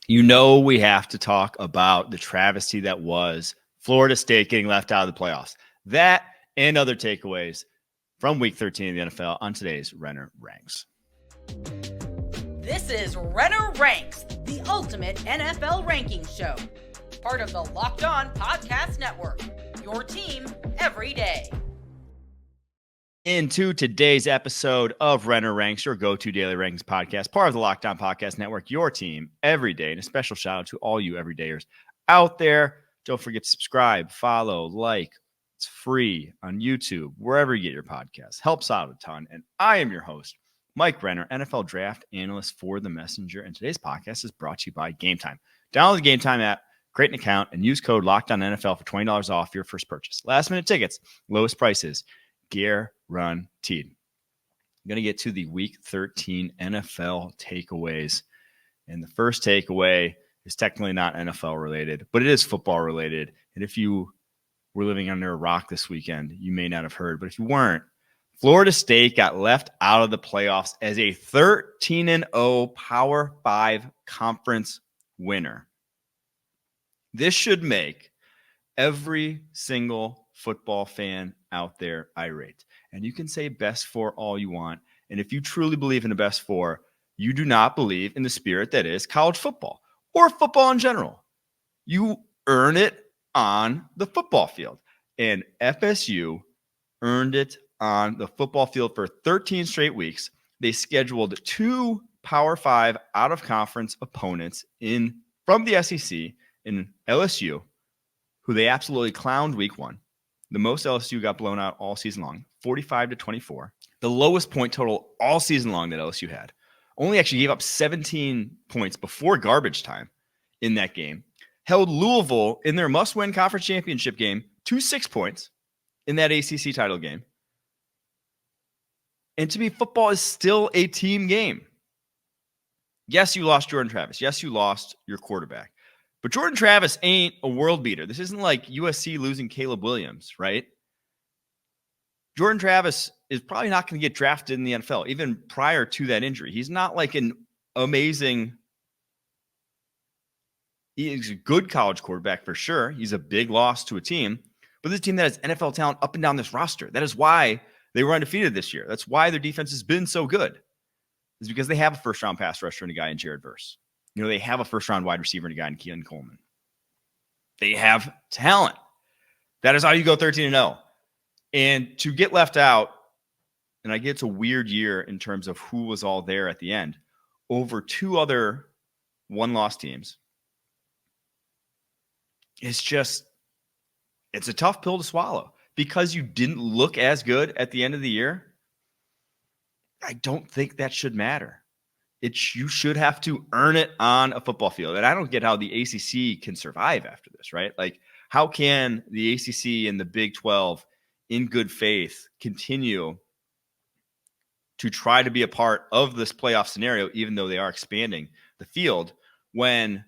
You know we have to talk about the travesty that was Florida State getting left out of the playoffs. That and other takeaways from Week 13 of the NFL on today's Renner Ranks. This is Renner Ranks, the ultimate NFL ranking show. Part of the Locked On Podcast Network, your team every day. Into today's episode of Renner Ranks, your go-to daily rankings podcast, part of the Locked On Podcast Network, your team every day. And a special shout out to all you everydayers out there. Don't forget to subscribe, follow, like. It's free on YouTube, wherever you get your podcasts. Helps out a ton. And I am your host, Mike Renner, NFL draft analyst for The Messenger. And today's podcast is brought to you by Gametime. Download the Gametime app, create an account, and use code LOCKEDONNFL for $20 off your first purchase. Last minute tickets, lowest prices, guaranteed. I'm going to get to the Week 13 NFL takeaways. And the first takeaway is technically not NFL related, but it is football related. And if you were living under a rock this weekend, you may not have heard. But if you weren't, Florida State got left out of the playoffs as a 13-0 Power 5 conference winner. This should make every single football fan out there irate. And you can say best four all you want. And if you truly believe in the best four, you do not believe in the spirit that is college football or football in general. You earn it on the football field. And FSU earned it on the football field for 13 straight weeks. They scheduled two Power 5 out-of-conference opponents from the SEC in LSU, who they absolutely clowned week one. The most LSU got blown out all season long, 45-24. The lowest point total all season long that LSU had. Only actually gave up 17 points before garbage time in that game. Held Louisville in their must-win conference championship game to 6 points in that ACC title game. And to me, football is still a team game. Yes, you lost Jordan Travis. Yes, you lost your quarterback. But Jordan Travis ain't a world beater. This isn't like USC losing Caleb Williams, right? Jordan Travis is probably not going to get drafted in the NFL, even prior to that injury. He's not like an amazing... He's a good college quarterback for sure. He's a big loss to a team. But this team that has NFL talent up and down this roster. That is why they were undefeated this year. That's why their defense has been so good. It's because they have a first-round pass rusher and a guy in Jared Verse. You know, they have a first-round wide receiver and a guy in Keon Coleman. They have talent. That is how you go 13-0. And to get left out, and I get it's a weird year in terms of who was all there at the end, over two other one-loss teams, it's a tough pill to swallow because you didn't look as good at the end of the year. I don't think that should matter. You should have to earn it on a football field. And I don't get how the ACC can survive after this, right? Like, how can the ACC and the Big 12 in good faith continue to try to be a part of this playoff scenario, even though they are expanding the field, when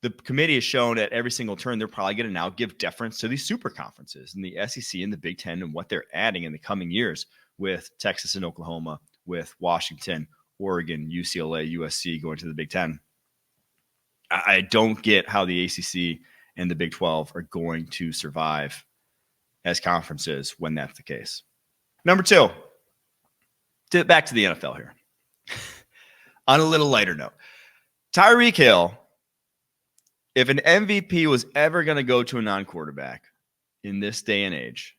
the committee has shown at every single turn they're probably going to now give deference to these super conferences and the SEC and the Big Ten and what they're adding in the coming years with Texas and Oklahoma, with Washington, Oregon, UCLA, USC going to the Big Ten. I don't get how the ACC and the Big 12 are going to survive as conferences when that's the case. Number two, back to the NFL here. On a little lighter note, Tyreek Hill, if an MVP was ever going to go to a non-quarterback in this day and age,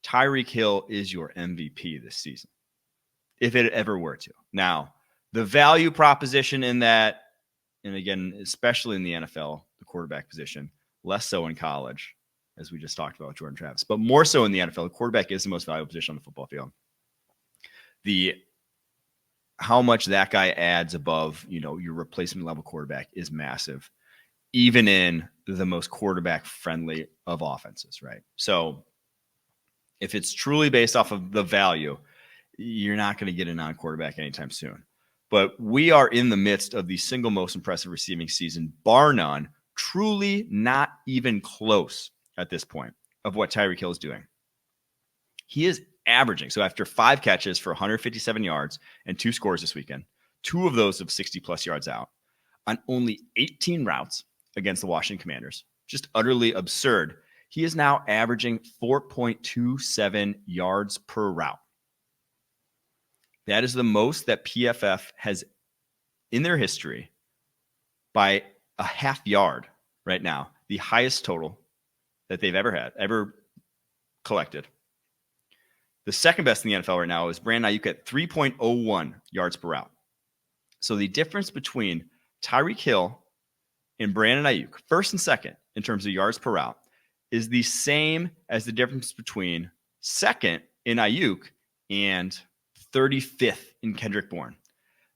Tyreek Hill is your MVP this season, if it ever were to. Now, the value proposition in that, and again, especially in the NFL, the quarterback position, less so in college, as we just talked about with Jordan Travis, but more so in the NFL, the quarterback is the most valuable position on the football field. How much that guy adds above, your replacement level quarterback is massive, even in the most quarterback friendly of offenses, right? So if it's truly based off of the value, you're not going to get a non-quarterback anytime soon. But we are in the midst of the single most impressive receiving season, bar none, truly not even close at this point, of what Tyreek Hill is doing. He is averaging, so after 5 catches for 157 yards and 2 scores this weekend, 2 of those of 60-plus yards out, on only 18 routes against the Washington Commanders. Just utterly absurd. He is now averaging 4.27 yards per route. That is the most that PFF has in their history by a half yard right now, the highest total that they've ever collected. The second best in the NFL right now is Brandon Ayuk at 3.01 yards per route. So the difference between Tyreek Hill and Brandon Ayuk, first and second in terms of yards per route, is the same as the difference between second in Ayuk and 35th in Kendrick Bourne.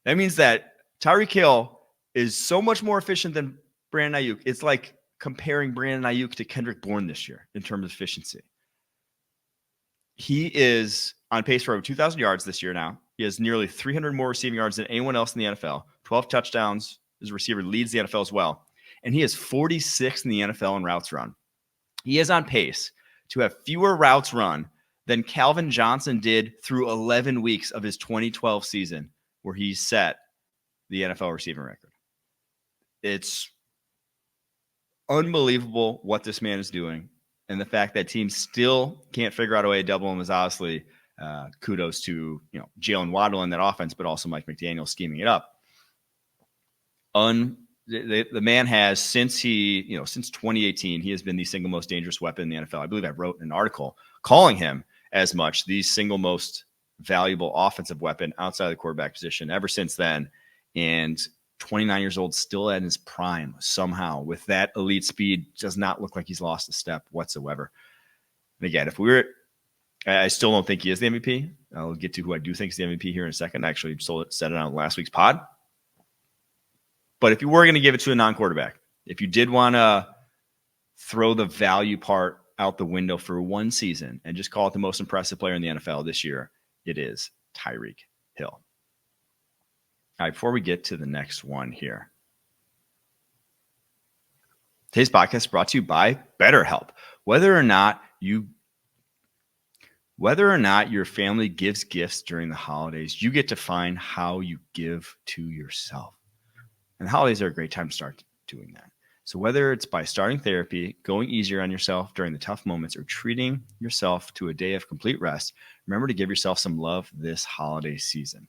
That means that Tyreek Hill is so much more efficient than Brandon Ayuk. It's like comparing Brandon Ayuk to Kendrick Bourne this year in terms of efficiency. He is on pace for over 2,000 yards this year now. He has nearly 300 more receiving yards than anyone else in the NFL. 12 touchdowns. His receiver leads the NFL as well. And he is 46th in the NFL in routes run. He is on pace to have fewer routes run than Calvin Johnson did through 11 weeks of his 2012 season, where he set the NFL receiving record. It's unbelievable what this man is doing. And the fact that teams still can't figure out a way to double him is obviously kudos to Jalen Waddle in that offense, but also Mike McDaniel scheming it up. The man has, since 2018, he has been the single most dangerous weapon in the NFL. I believe I wrote an article calling him as much the single most valuable offensive weapon outside of the quarterback position ever since then. And 29 years old, still at his prime somehow with that elite speed, does not look like he's lost a step whatsoever. And again, I still don't think he is the MVP. I'll get to who I do think is the MVP here in a second. I actually said it on last week's pod. But if you were going to give it to a non-quarterback, if you did want to throw the value part out the window for one season and just call it the most impressive player in the NFL this year, it is Tyreek Hill. All right, before we get to the next one here, today's podcast is brought to you by BetterHelp. Whether or not your family gives gifts during the holidays, you get to find how you give to yourself. And the holidays are a great time to start doing that. So whether it's by starting therapy, going easier on yourself during the tough moments, or treating yourself to a day of complete rest, remember to give yourself some love this holiday season.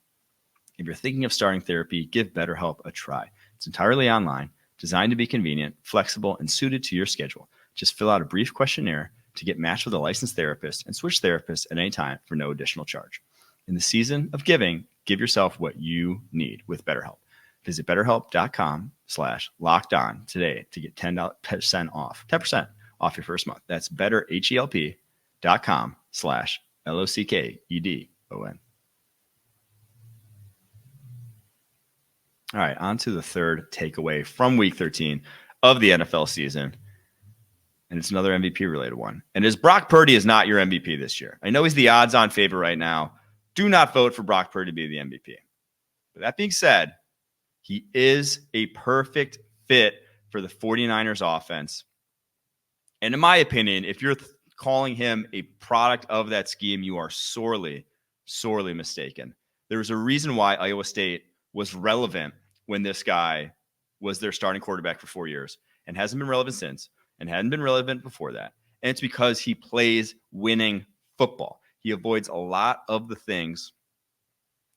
If you're thinking of starting therapy, give BetterHelp a try. It's entirely online, designed to be convenient, flexible, and suited to your schedule. Just fill out a brief questionnaire to get matched with a licensed therapist and switch therapists at any time for no additional charge. In the season of giving, give yourself what you need with BetterHelp. Visit BetterHelp.com/lockedon today to get 10% off your first month. That's BetterHelp.com/LOCKEDON. All right, on to the third takeaway from Week 13 of the NFL season. And it's another MVP-related one. And is Brock Purdy is not your MVP this year. I know he's the odds-on favorite right now. Do not vote for Brock Purdy to be the MVP. But that being said, he is a perfect fit for the 49ers offense. And in my opinion, if you're calling him a product of that scheme, you are sorely, sorely mistaken. There's a reason why Iowa State was relevant when this guy was their starting quarterback for 4 years and hasn't been relevant since and hadn't been relevant before that. And it's because he plays winning football. He avoids a lot of the things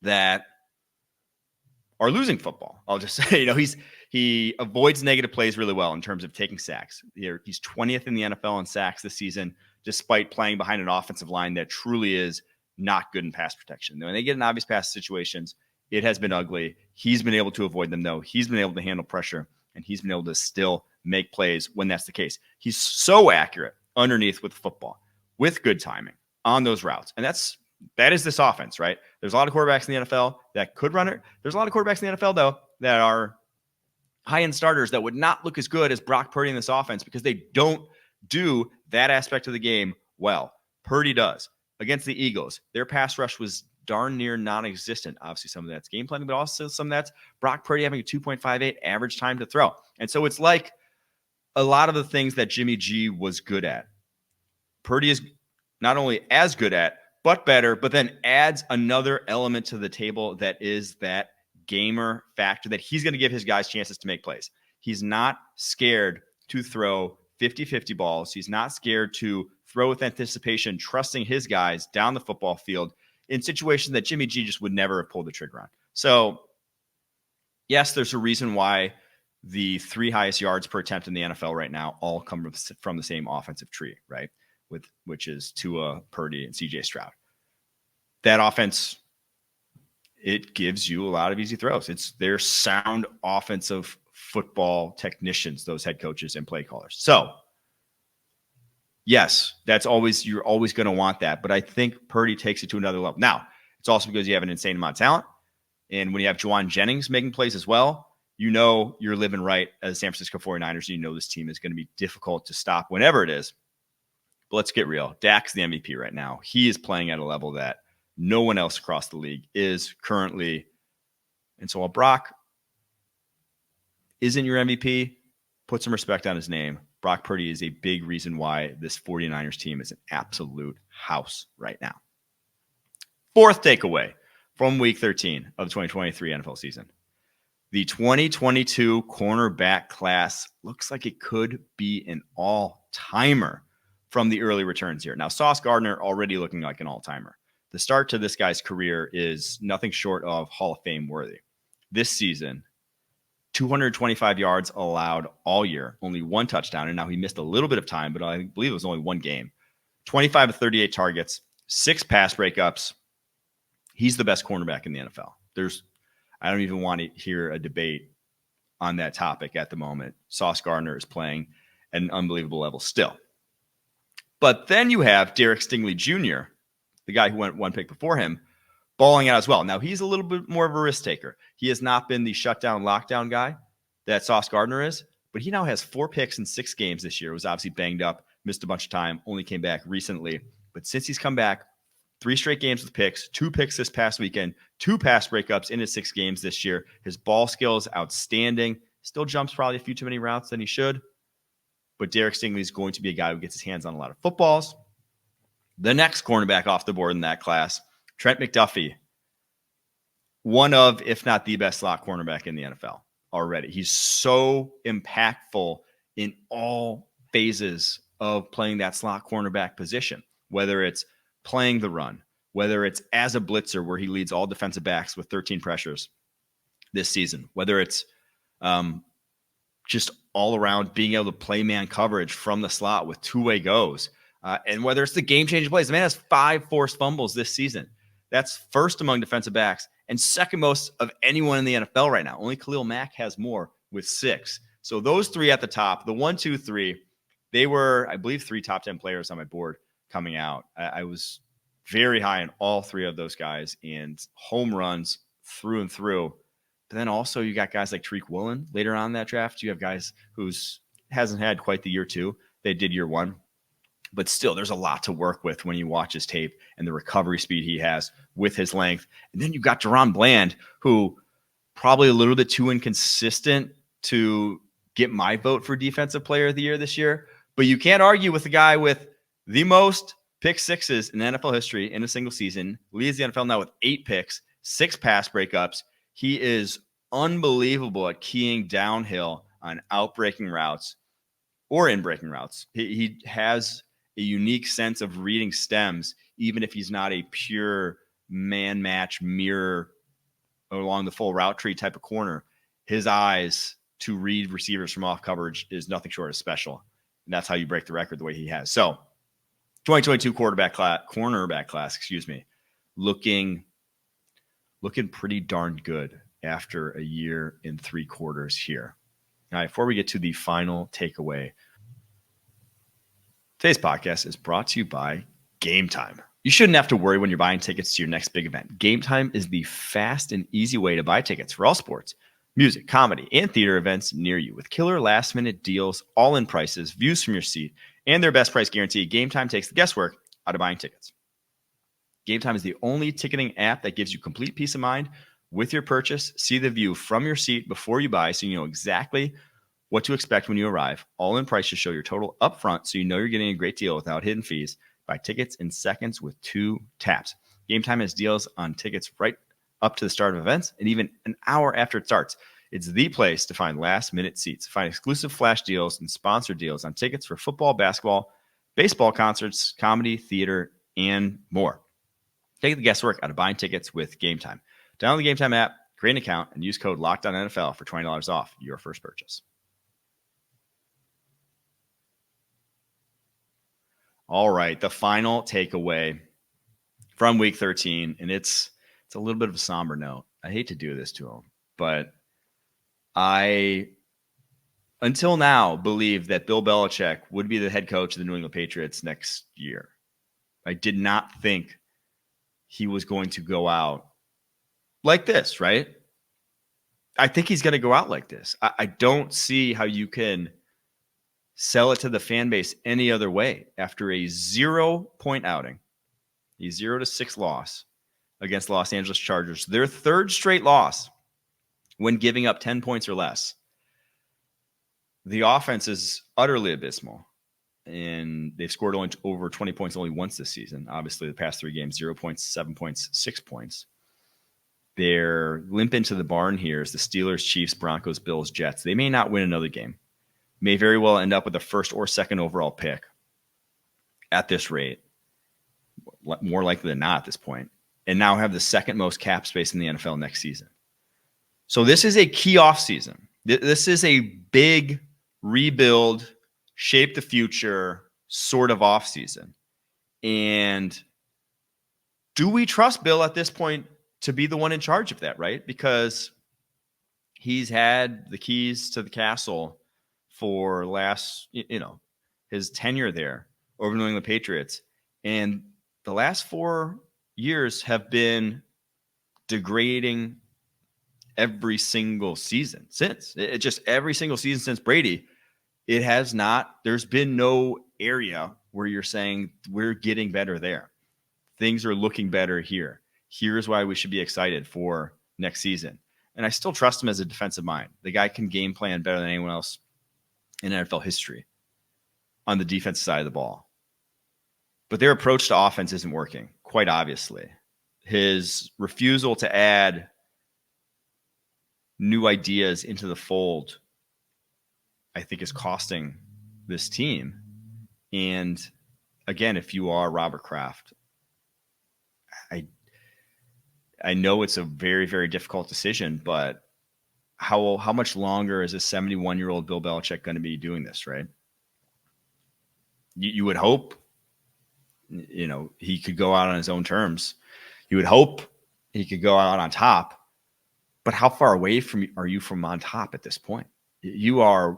that are losing football. I'll just say, he avoids negative plays really well in terms of taking sacks. He's 20th in the NFL in sacks this season, despite playing behind an offensive line that truly is not good in pass protection. When they get in obvious pass situations, it has been ugly. He's been able to avoid them, though. He's been able to handle pressure, and he's been able to still make plays when that's the case. He's so accurate underneath with the football, with good timing on those routes. And that is this offense, right? There's a lot of quarterbacks in the NFL that could run it. There's a lot of quarterbacks in the NFL, though, that are high-end starters that would not look as good as Brock Purdy in this offense because they don't do that aspect of the game well. Purdy does. Against the Eagles, their pass rush was darn near non-existent. Obviously, some of that's game planning, but also some of that's Brock Purdy having a 2.58 average time to throw. And so it's like a lot of the things that Jimmy G was good at. Purdy is not only as good at, but better, but then adds another element to the table that is that gamer factor that he's going to give his guys chances to make plays. He's not scared to throw 50-50 balls. He's not scared to throw with anticipation, trusting his guys down the football field in situations that Jimmy G just would never have pulled the trigger on. So, yes, there's a reason why the 3 highest yards per attempt in the NFL right now all come from the same offensive tree, right? Which is Tua, Purdy, and CJ Stroud. That offense, it gives you a lot of easy throws. It's their sound offensive football technicians, those head coaches and play callers. So, yes, you're always going to want that. But I think Purdy takes it to another level. Now, it's also because you have an insane amount of talent. And when you have Juwan Jennings making plays as well, you know you're living right as the San Francisco 49ers. You know this team is going to be difficult to stop whenever it is. But let's get real. Dak's the MVP right now. He is playing at a level that no one else across the league is currently. And so while Brock isn't your MVP, put some respect on his name. Brock Purdy is a big reason why this 49ers team is an absolute house right now. 4th takeaway from week 13 of the 2023 NFL season. The 2022 cornerback class looks like it could be an all-timer from the early returns here. Now, Sauce Gardner already looking like an all-timer. The start to this guy's career is nothing short of Hall of Fame worthy. This season, 225 yards allowed all year, only 1 touchdown, and now he missed a little bit of time, but I believe it was only 1 game. 25 of 38 targets, 6 pass breakups. He's the best cornerback in the NFL. I don't even want to hear a debate on that topic at the moment. Sauce Gardner is playing at an unbelievable level still. But then you have Derek Stingley Jr., the guy who went 1 pick before him, balling out as well. Now, he's a little bit more of a risk taker. He has not been the shutdown, lockdown guy that Sauce Gardner is, but he now has 4 picks in 6 games this year. Was obviously banged up, missed a bunch of time, only came back recently. But since he's come back, 3 straight games with picks, 2 picks this past weekend, 2 pass breakups in his 6 games this year. His ball skills outstanding. Still jumps probably a few too many routes than he should. But Derek Stingley is going to be a guy who gets his hands on a lot of footballs. The next cornerback off the board in that class, Trent McDuffie. One of, if not the best slot cornerback in the NFL already. He's so impactful in all phases of playing that slot cornerback position, whether it's playing the run, whether it's as a blitzer where he leads all defensive backs with 13 pressures this season, whether it's just all around being able to play man coverage from the slot with 2-way goes, and whether it's the game-changing plays. The man has 5 forced fumbles this season. That's first among defensive backs and second most of anyone in the NFL right now. Only Khalil Mack has more with 6. So those 3 at the top, the 1, 2, 3, they were, I believe, 3 top 10 players on my board coming out. I was very high on all 3 of those guys and home runs through and through. But then also you got guys like Tyreek Woolen later on in that draft. You have guys who's hasn't had quite the year 2. They did year 1. But still, there's a lot to work with when you watch his tape and the recovery speed he has with his length. And then you've got Deron Bland, who probably a little bit too inconsistent to get my vote for Defensive Player of the Year this year. But you can't argue with the guy with the most pick sixes in NFL history in a single season. Leads the NFL now with 8 picks, 6 pass breakups. He is unbelievable at keying downhill on out-breaking routes or in-breaking routes. He has a unique sense of reading stems, even if he's not a pure man match mirror along the full route tree type of corner. His eyes to read receivers from off coverage is nothing short of special. And that's how you break the record the way he has. So 2022 cornerback class, looking pretty darn good after a year and 3 quarters here. All right, before we get to the final takeaway, today's podcast is brought to you by Gametime. You shouldn't have to worry when you're buying tickets to your next big event. Gametime is the fast and easy way to buy tickets for all sports, music, comedy, and theater events near you. With killer last-minute deals, all-in prices, views from your seat, and their best price guarantee, Gametime takes the guesswork out of buying tickets. Gametime is the only ticketing app that gives you complete peace of mind with your purchase. See the view from your seat before you buy so you know exactly what to expect when you arrive. All-in prices show your total up front so you know you're getting a great deal without hidden fees. Buy tickets in seconds with 2 taps. Gametime has deals on tickets right up to the start of events and even an hour after it starts. It's the place to find last-minute seats. Find exclusive flash deals and sponsored deals on tickets for football, basketball, baseball, concerts, comedy, theater, and more. Take the guesswork out of buying tickets with Gametime. Download the Gametime app, create an account, and use code LOCKEDONNFL for $20 off your first purchase. All right, the final takeaway from Week 13, and it's a little bit of a somber note. I hate to do this to him, but I, until now, believed that Bill Belichick would be the head coach of the New England Patriots next year. I did not think he was going to go out like this, right? I think he's going to go out like this. I don't see how you can sell it to the fan base any other way after a 0-point outing, a 0-6 loss against the Los Angeles Chargers, their third straight loss when giving up 10 points or less. The offense is utterly abysmal, and they've scored only over 20 points only once this season. Obviously, the past 3 games, 0 points, 7 points, 6 points. They're limp into the barn here is the Steelers, Chiefs, Broncos, Bills, Jets. They may not win another game. May very well end up with a first or second overall pick at this rate. More likely than not at this point. And now have the second most cap space in the NFL next season. So this is a key offseason. This is a big rebuild, shape the future sort of offseason. And do we trust Bill at this point to be the one in charge of that, right? Because he's had the keys to the castle for his tenure there over New England Patriots. And the last 4 years have been degrading every single season since. Every single season since Brady, it has not, there's been no area where you're saying we're getting better there. Things are looking better here. Here's why we should be excited for next season. And I still trust him as a defensive mind. The guy can game plan better than anyone else in NFL history on the defensive side of the ball. But their approach to offense isn't working, quite obviously. His refusal to add new ideas into the fold, I think, is costing this team. And again, if you are Robert Kraft, I know it's a very, very difficult decision, but how much longer is a 71-year-old Bill Belichick going to be doing this, right? You would hope, he could go out on his own terms. You would hope he could go out on top, but how far away are you from on top at this point? You are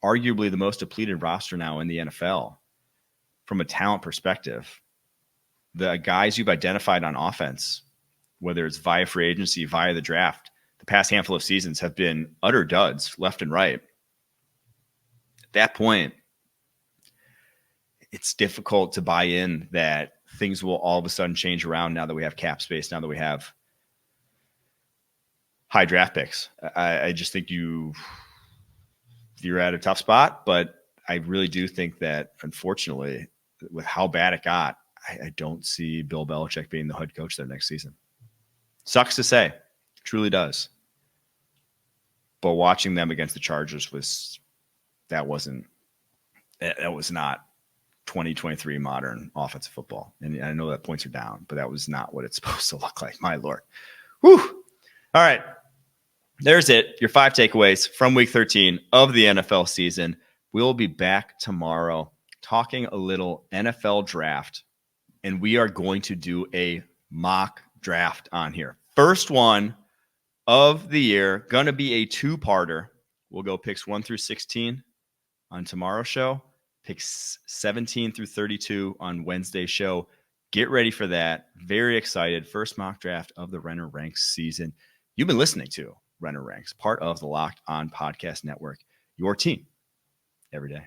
arguably the most depleted roster now in the NFL from a talent perspective. The guys you've identified on offense, whether it's via free agency, via the draft, the past handful of seasons have been utter duds left and right. At that point, it's difficult to buy in that things will all of a sudden change around now that we have cap space, now that we have high draft picks. I just think you're at a tough spot, but I really do think that, unfortunately, with how bad it got, I don't see Bill Belichick being the head coach there next season. Sucks to say, truly does. But watching them against the Chargers was not 2023 modern offensive football. And I know that points are down, but that was not what it's supposed to look like. My Lord. Whew. All right. There's it. Your 5 takeaways from week 13 of the NFL season. We'll be back tomorrow talking a little NFL draft, and we are going to do a mock draft on here. First one of the year, going to be a 2-parter. We'll go picks 1 through 16 on tomorrow's show, picks 17 through 32 on Wednesday's show. Get ready for that. Very excited. First mock draft of the Renner Ranks season. You've been listening to Renner Ranks, part of the Locked On Podcast Network, your team every day.